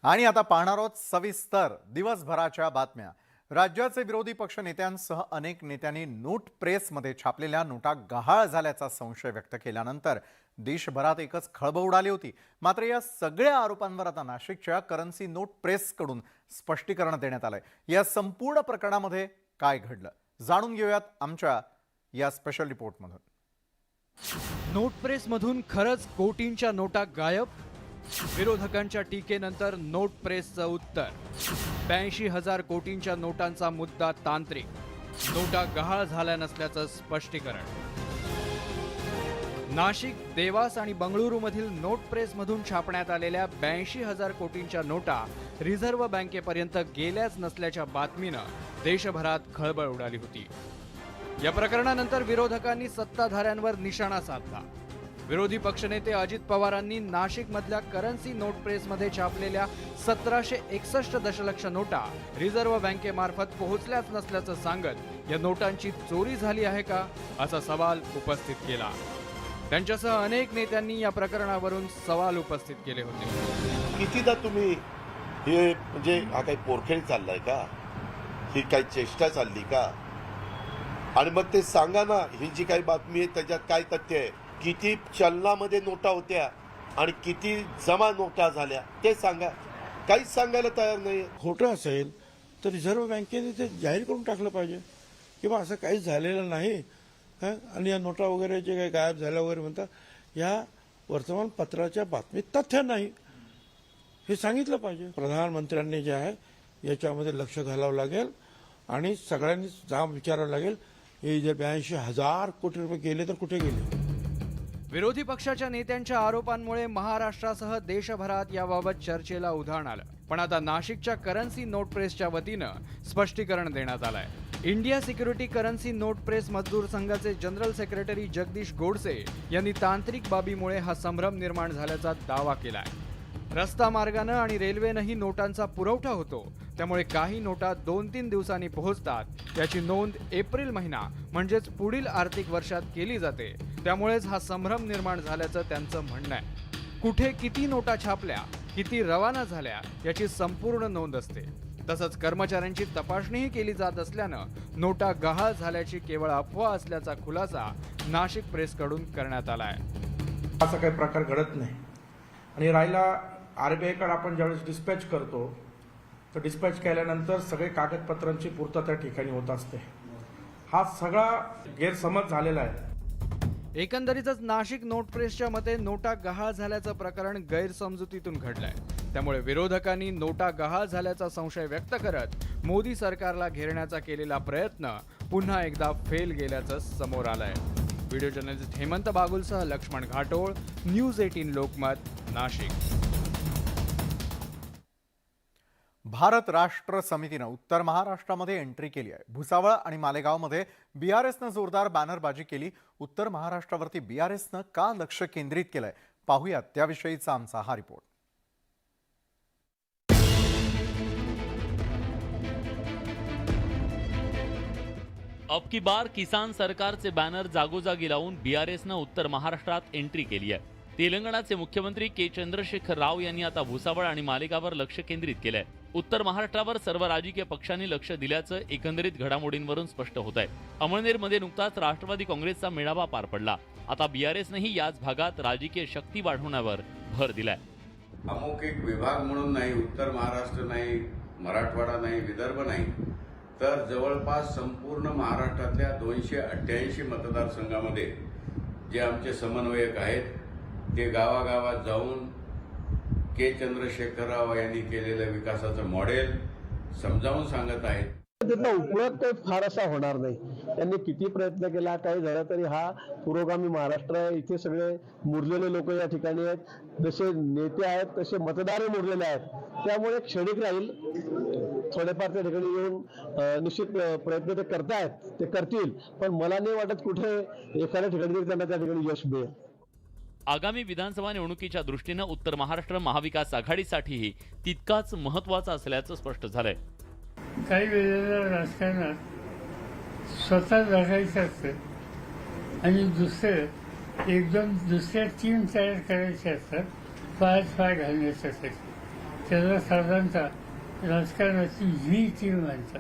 आणि आता पाहणार आहोत सविस्तर दिवसभराच्या बातम्या। राज्याचे विरोधी पक्ष नेत्यांसह अनेक नेत्यांनी नोट प्रेसमध्ये छापलेल्या नोटा गहाळ झाल्याचा संशय व्यक्त केल्यानंतर देशभरात एकच खळबळ उडाली होती। मात्र या सगळ्या आरोपांवर आता नाशिकच्या करन्सी नोट प्रेसकडून स्पष्टीकरण देण्यात आलंय। या संपूर्ण प्रकरणामध्ये काय घडलं जाणून घेऊयात आमच्या या स्पेशल रिपोर्टमधून। नोट प्रेसमधून खरंच कोटींच्या नोटा गायब? विरोधकांच्या टीकेनंतर नोट प्रेसचं उत्तर। 82,000 कोटींच्या नोटांचा मुद्दा तांत्रिक, नोटा गहाळ झाल्या नसल्याचं स्पष्टीकरण। नाशिक, देवास आणि बंगळुरूमधील नोट प्रेसमधून छापण्यात आलेल्या 82,000 कोटींच्या नोटा रिझर्व्ह बँकेपर्यंत गेल्याच नसल्याच्या बातमीनं देशभरात खळबळ उडाली होती। या प्रकरणानंतर विरोधकांनी सत्ताधाऱ्यांवर निशाणा साधला। विरोधी पक्षनेते अजित पवारांनी नाशिकमधल्या करन्सी नोट प्रेसमध्ये छापलेल्या 1761 दशलक्ष नोटा रिझर्व्ह बँकेमार्फत पोहोचल्याच नसल्याचं सांगत या नोटांची चोरी झाली आहे का असा सवाल उपस्थित केला। त्यांच्यासह अनेक नेत्यांनी या प्रकरणावरून सवाल उपस्थित केले होते। कितीदा तुम्ही हे म्हणजे हा काही पोरखेळ चाललाय का, ही काही चेष्टा चालली का? आणि मग ते सांगा ना, ही जी काही बातमी आहे त्याच्यात काय तथ्य आहे, किती चलनामध्ये नोटा होत्या आणि किती जमा नोटा झाल्या ते सांगा। काहीच सांगायला तयार नाही। खोटं असेल तर रिझर्व्ह बँकेने ते जाहीर करून टाकलं पाहिजे किंवा असं काहीच झालेलं नाही। आणि या नोटा वगैरे जे काही गायब झाल्या वगैरे म्हणतात, या वर्तमानपत्राच्या बातमीत तथ्य नाही, हे सांगितलं पाहिजे। प्रधानमंत्र्यांनी जे आहे याच्यामध्ये लक्ष घालावं लागेल आणि सगळ्यांनी जाम विचारावं लागेल, हे जर 82,000 कोटी रुपये गेले तर कुठे गेले। विरोधी पक्षाच्या नेत्यांच्या आरोपांमुळे महाराष्ट्रासह देशभरात याबाबत चर्चेला उधाण आलं। पण आता नाशिकच्या करन्सी नोट प्रेसच्या वतीनं स्पष्टीकरण देण्यात आलंय। India security currency note press मजदूर संघाचे जनरल सेक्रेटरी जगदीश गोडसे यांनी तांत्रिक बाबीमुळे हा संभ्रम निर्माण झाल्याचा दावा केलाय। रस्ता मार्गानं आणि रेल्वेनंही नोटांचा पुरवठा होतो, त्यामुळे काही नोटा 2-3 दिवसांनी पोहोचतात। याची नोंद एप्रिल महिना म्हणजेच पुढील आर्थिक वर्षात केली जाते, त्यामुळेच हा संभ्रम निर्माण झाल्याचं त्यांचं म्हणणं आहे। कुठे किती नोटा छापल्या, किती रवाना झाल्या याची संपूर्ण नोंद असते। तसंच कर्मचाऱ्यांची तपासणीही केली जात असल्यानं नोटा गहाळ झाल्याची केवळ अफवा असल्याचा खुलासा नाशिक प्रेसकडून करण्यात आलाय। असा काही प्रकार घडत नाही। आणि राहिला आरबीआयकडे आपण ज्यावेळेस डिस्पॅच करतो तर डिस्पॅच केल्यानंतर सगळे कागदपत्रांची पूर्तता त्या ठिकाणी होत असते। हा सगळा गैरसमज झालेला आहे। एकंदरीतच नाशिक नोट प्रेसच्या मते नोटा गहाळ झाल्याचं प्रकरण गैरसमजुतीतून घडलंय। त्यामुळे विरोधकांनी नोटा गहाळ झाल्याचा संशय व्यक्त करत मोदी सरकारला घेरण्याचा केलेला प्रयत्न पुन्हा एकदा फेल गेल्याचं समोर आलंय। व्हिडिओ जर्नलिस्ट हेमंत बागुलसह लक्ष्मण घाटोळ, न्यूज 18 लोकमत, नाशिक। भारत राष्ट्र समितीनं उत्तर महाराष्ट्रामध्ये एंट्री केली आहे। भुसावळ आणि मालेगावमध्ये बीआरएसनं जोरदार बॅनरबाजी केली। उत्तर महाराष्ट्रावरती बीआरएसनं का लक्ष केंद्रित केलंय पाहूयात त्याविषयीचा आमचा हा रिपोर्ट। अब की बार किसान सरकारचे बॅनर जागोजागी लावून बीआरएसनं उत्तर महाराष्ट्रात एंट्री केली आहे। तेलंगणाचे मुख्यमंत्री के चंद्रशेखर राव यांनी आता भुसावळ आणि मालेगाववर लक्ष केंद्रित केलंय। उत्तर महाराष्ट्रावर सर्व राजकीय पक्षांनी लक्ष दिल्याचं एकंदरीत घडामोडींवरून स्पष्ट होत आहे। अमळनेरमध्ये नुकताच राष्ट्रवादी काँग्रेसचा मेळावा पार पडला। आता बीआरएसनेही याच भागात राजकीय शक्ती वाढवण्यावर भर दिलाय। अमुक एक विभाग म्हणून नाही, उत्तर महाराष्ट्र नाही, मराठवाडा नाही, विदर्भ नाही, तर जवळपास संपूर्ण महाराष्ट्रातल्या 288 मतदारसंघामध्ये जे आमचे समन्वयक आहेत ते गावागावात जाऊन के चंद्रशेखर राव यांनी केलेलं विकासाचं मॉडेल समजावून सांगत आहेत। त्याचा उपयोग काही फारसा होणार नाही। त्यांनी किती प्रयत्न केला, काही झालं तरी हा पुरोगामी महाराष्ट्र आहे। इथे सगळे मुरलेले लोक या ठिकाणी आहेत, जसे नेते आहेत तसे मतदारही मुरलेले आहेत। त्यामुळे क्षणिक राहील, थोडेफार त्या ठिकाणी येऊन निश्चित प्रयत्न ते करतायत, ते करतील, पण मला नाही वाटत कुठे एखाद्या ठिकाणी त्यांना त्या ठिकाणी यश मिळेल। आगामी विधानसभा निवडणुकीच्या दृष्टीनं उत्तर महाराष्ट्र महाविकास आघाडीसाठीही तितकाच महत्त्वाचा असल्याचं स्पष्ट झालंय। काही वेळेला राजकारणात स्वतः जगायचं असतं आणि दुसऱ्या टीम तयार करायचे असतात, पाय घालण्यासाठी। त्याला साधारणतः राजकारणाची ही तीन माणसं.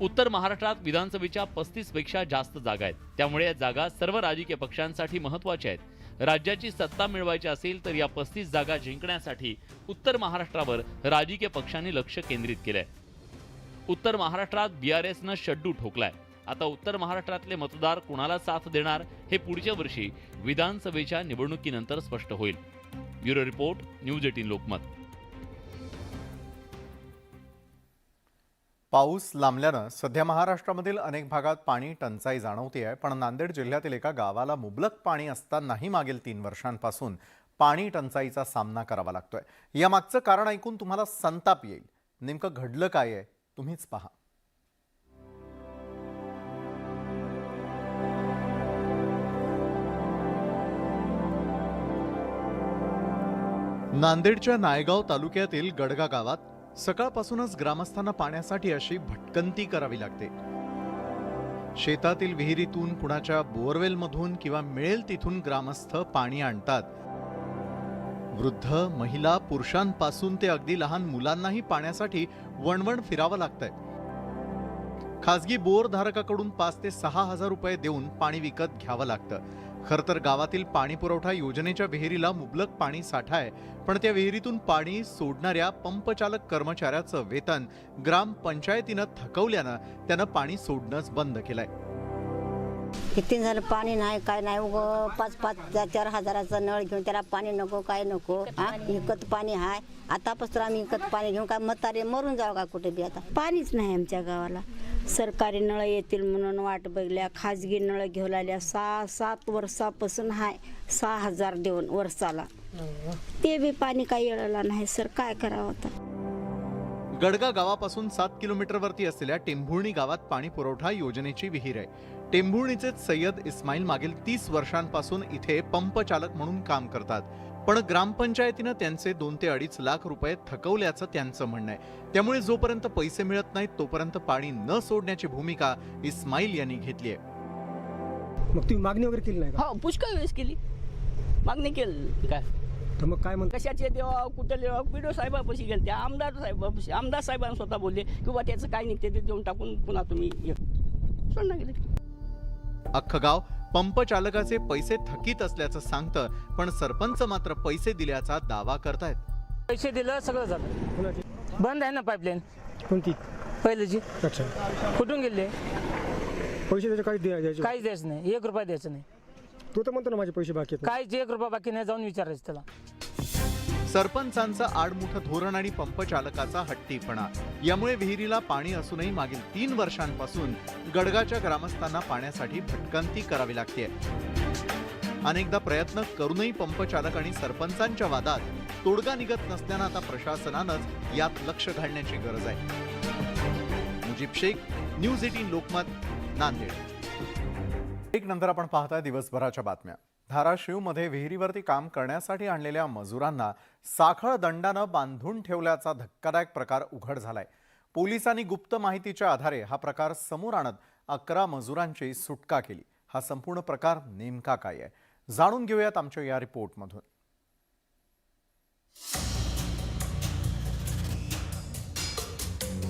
उत्तर महाराष्ट्रात विधानसभेच्या 35 पेक्षा जास्त जागा आहेत. त्यामुळे या जागा सर्व राजकीय पक्षांसाठी महत्त्वाच्या आहेत. राज्याची सत्ता मिळवायची असेल तर या 35 जागा जिंकण्यासाठी उत्तर महाराष्ट्रावर राजकीय पक्षांनी लक्ष केंद्रित केलंय. उत्तर महाराष्ट्रात बीआरएसनं शड्डू ठोकलाय. आता उत्तर महाराष्ट्रातले मतदार कुणाला साथ देणार हे पुढच्या वर्षी विधानसभेच्या निवडणुकीनंतर स्पष्ट होईल. Bureau report, news 18 Lokmat. पाऊस लांबल्यानं सध्या महाराष्ट्रामधील अनेक भागात पाणी टंचाई जाणवते आहे. पण नांदेड जिल्ह्यातील एका गावाला मुबलक पाणी असतानाही मागील 3 वर्षांपासून पाणी टंचाईचा सामना करावा लागतोय. यामागचं कारण ऐकून तुम्हाला संताप येईल. नेमकं घडलं काय आहे तुम्हीच पहा. नांदेडच्या नायगाव तालुक्यातील गडगा गावात सकाळपासूनच ग्रामस्थांना पाण्यासाठी अशी भटकंती करावी लागते. शेतातील विहिरीतून, कुणाच्या बोअरवेलमधून किंवा मिळेल तिथून ग्रामस्थ पाणी आणतात. वृद्ध, महिला, पुरुषांपासून ते अगदी लहान मुलांनाही पाण्यासाठी वणवण फिरावं लागतंय. खासगी बोअर धारकाकडून 5 ते 6 हजार रुपये देऊन पाणी विकत घ्यावं लागतं. खरं तर गावातील पाणी पुरवठा योजनेच्या विहिरीला मुबलक पाणी साठा आहे. पण त्या विहिरीतून पाणी सोडणाऱ्या पंपचालक कर्मचाऱ्याचं वेतन ग्रामपंचायतीनं थकवल्यानं त्यानं पाणी सोडणंच बंद केलंय. किती झालं पाणी नाही, काय नाही. उग 5-4 हजाराचा नळ घेऊन त्याला पाणी नको, काय नको. विकत पाणी आहे. आतापासून आम्ही विकत पाणी घेऊन काय म्हातारे मरून जाऊ का कुठे बी. आता पाणीच नाही आमच्या गावाला. सरकारी नळ येतील म्हणून वाट बघल्या, खाजगी नळ घेऊन आल्या. 6-7 वर्षापासून आहे 6,000 देऊन वर्षाला. ते बी पाणी काही येळला नाही. सर काय करावं आता. गडगा गावापासून 7 किलोमीटरवरती असलेल्या टेंभुर्णी गावात पाणी पुरवठा योजनेची विहीर आहे. टेंभुर्णीचे सय्यद इस्माईल मागील 30 वर्षांपासून इथे पंपचालक म्हणून काम करतात. पण ग्रामपंचायतीनं त्यांचे 2 ते 2.5 लाख रुपये थकवल्याचं त्यांचं म्हणणं आहे. त्यामुळे जोपर्यंत पैसे मिळत नाहीत तोपर्यंत पाणी न सोडण्याची भूमिका इस्माईल यांनी घेतली आहे. मग तुम्ही मागणी वगैरे केली नाही का? हो, पुष्कळ वेळेस केली मागणी केली. काय तर मग काय म्हणतात? कशाचे देवा कुठे देवा पीडीओ साहेबापाशी गेले. ते आमदार साहेबांना स्वतः बोलले किंवा त्याचं काय निघते ते देऊन टाकून पुन्हा तुम्ही सोडणं गेले. अख्खं गाव पंपचालकाचे पैसे थकीत असल्याचं सांगतं. पण सरपंच मात्र पैसे दिल्याचा दावा करतायत. पैसे दिलं सगळं झालं. कोणाची? बंद आहे ना पाईपलाईन कोणती? पहिल्याची. अच्छा. कुठून गेले? पैसे त्याचे काही द्यायचे? काहीच द्यायचं नाही. 1 रुपया द्यायचं नाही. तू तर म्हणतो ना माझे पैसे बाकी आहेत. काहीच 1 रुपया बाकी नाही. जाऊन विचारायचं त्याला. सरपंचांचं आडमुठं धोरण आणि पंपचालकाचा हट्टीपणा यामुळे विहिरीला पाणी असूनही मागील 3 वर्षांपासून गडगाच्या ग्रामस्थांना पाण्यासाठी भटकंती करावी लागते. अनेकदा प्रयत्न करूनही पंपचालक आणि सरपंचांच्या वादात तोडगा निघत नसल्यानं आता प्रशासनानंच यात लक्ष घालण्याची गरज आहे. मुजीब शेख, न्यूज 18 लोकमत, नांदेड. एक नंतर आपण पाहताय दिवसभराच्या बातम्या. धाराशिवमध्ये विहिरीवरती काम करण्यासाठी आणलेल्या मजुरांना साखळ दंडानं बांधून ठेवल्याचा धक्कादायक प्रकार उघड झालाय. पोलिसांनी गुप्त माहितीच्या आधारे हा प्रकार समोर आणत 11 मजुरांची सुटका केली. हा संपूर्ण प्रकार नेमका काय आहे जाणून घेऊयात आमच्या या रिपोर्टमधून.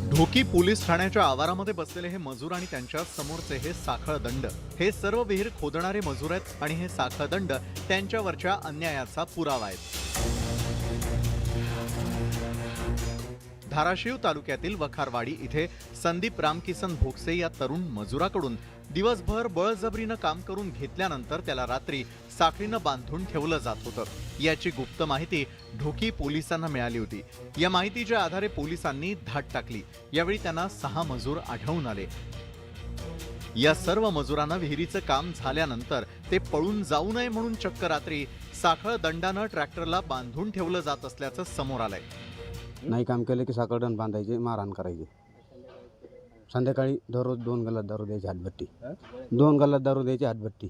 ढोकी पोलीस ठाण्याच्या आवारामध्ये बसलेले हे मजूर आणि त्यांच्या समोरचे हे साखळदंड हे सर्व विहीर खोदणारे मजूर आहेत आणि हे साखळदंड त्यांच्यावरच्या अन्यायाचा पुरावा आहे. धाराशिव तालुक्यातील वखारवाडी इथे संदीप रामकिसन भोगसे या तरुण मजुराकडून दिवसभर बळजबरीनं काम करून घेतल्यानंतर त्याला रात्री साखळीनं बांधून ठेवलं जात होतं. याची गुप्त माहिती ढोकी पोलिसांना मिळाली होती. या माहितीच्या आधारे पोलिसांनी धाड टाकली. यावेळी त्यांना 6 मजूर आढळून आले. या सर्व मजुरांना विहिरीचं काम झाल्यानंतर ते पळून जाऊ नये म्हणून चक्क रात्री साखळ दंडानं ट्रॅक्टरला बांधून ठेवलं जात असल्याचं समोर आलंय. नाही काम केलं की साखळदंड बांधायचे, मारहाण करायचे. संध्याकाळी दररोज 2 गल्लात दारू द्यायची हातभट्टी. 2 गल्लात दारू द्यायची हातभट्टी.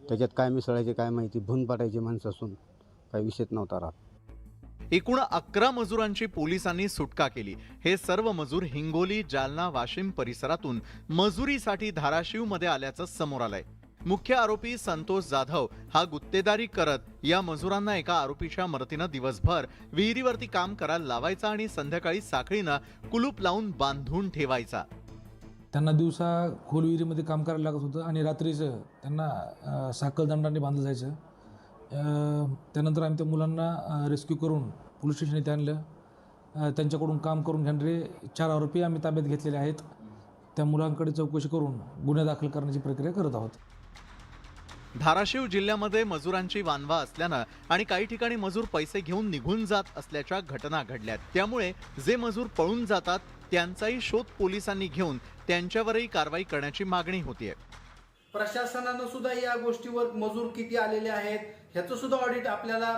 त्याच्यात काय मिसळायचे काय माहिती. भून पाडायचे माणसं असून काही विषयच नव्हता राहत. एकूण 11 मजुरांची पोलिसांनी सुटका केली. हे सर्व मजूर हिंगोली, जालना, वाशिम परिसरातून मजुरीसाठी धाराशिवमध्ये आल्याचं समोर आलंय. मुख्य आरोपी संतोष जाधव हा गुत्तेदारी करत या मजुरांना एका आरोपीच्या मदतीनं दिवसभर विहिरीवरती काम करायला लावायचा आणि संध्याकाळी साखळीनं कुलूप लावून बांधून ठेवायचा। त्यांना दिवसा खोल विहिरीमध्ये काम करायला लागत होतं आणि रात्रीचं त्यांना साखळदंडाने बांधलं जायचं। त्यानंतर आम्ही त्या मुलांना रेस्क्यू करून पोलीस स्टेशन इथे आणलं। त्यांच्याकडून काम करून घेणारे 4 आरोपी आम्ही ताब्यात घेतलेले आहेत। त्या मुलांकडे चौकशी करून गुन्हे दाखल करण्याची प्रक्रिया करत आहोत। धाराशिव जिल्ह्यामध्ये मजुरांची वानवा असल्यानं आणि काही ठिकाणी मजूर पैसे घेऊन निघून जात असल्याच्या घटना घडल्यात। त्यामुळे जे मजूर पळून जातात त्यांचाही शोध पोलिसांनी घेऊन त्यांच्यावरही कारवाई करण्याची मागणी होतीये। प्रशासनानं सुद्धा या गोष्टीवर मजूर किती आलेले आहेत ह्याचं सुद्धा ऑडिट आपल्याला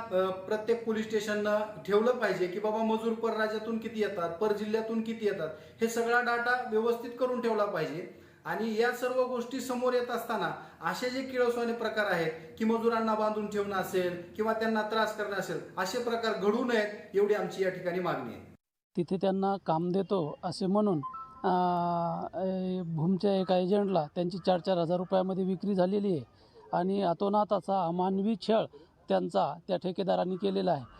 प्रत्येक पोलीस स्टेशननं ठेवलं पाहिजे की बाबा मजूर पर राज्यातून किती येतात, पर जिल्ह्यातून किती येतात, हे सगळा डाटा व्यवस्थित करून ठेवला पाहिजे। आणि या सर्व गोष्टी समोर येत असताना असे जे किळसवाणे प्रकार आहेत की मजुरांना बांधून ठेवणं असेल किंवा त्यांना त्रास करणं असेल, असे प्रकार घडू नयेत एवढी आमची या ठिकाणी मागणी आहे। तिथे त्यांना काम देतो असे म्हणून भूमच्या एका एजंटला त्यांची 4-4 हजार रुपयामध्ये विक्री झालेली आहे आणि अतोनात असा अमानवी छळ त्यांचा त्या ठेकेदारांनी केलेला आहे।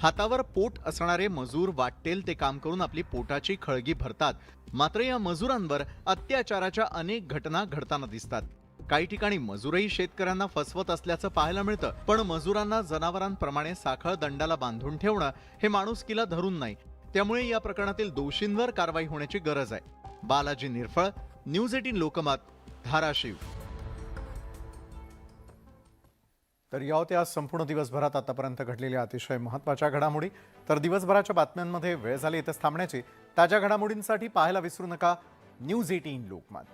हातावर पोट असणारे मजूर वाटेल ते काम करून आपली पोटाची खळगी भरतात, मात्र या मजुरांवर अत्याचाराच्या अनेक घटना घडताना दिसतात। काही ठिकाणी मजूरही शेतकऱ्यांना फसवत असल्याचं पाहायला मिळतं, पण मजुरांना जनावरांप्रमाणे साखळ दंडाला बांधून ठेवणं हे माणुसकीला धरून नाही। त्यामुळे या प्रकरणातील दोषींवर कारवाई होण्याची गरज आहे। बालाजी निरफळ, न्यूज 18 लोकमत, धाराशिव। तर या होत्या संपूर्ण दिवसभरात आतापर्यंत घडलेल्या अतिशय महत्त्वाच्या घडामोडी। तर दिवसभराच्या बातम्यांमध्ये वेळ झाली इथेच थांबण्याची। ताज्या घडामोडींसाठी पाहायला विसरू नका न्यूज 18 लोकमत।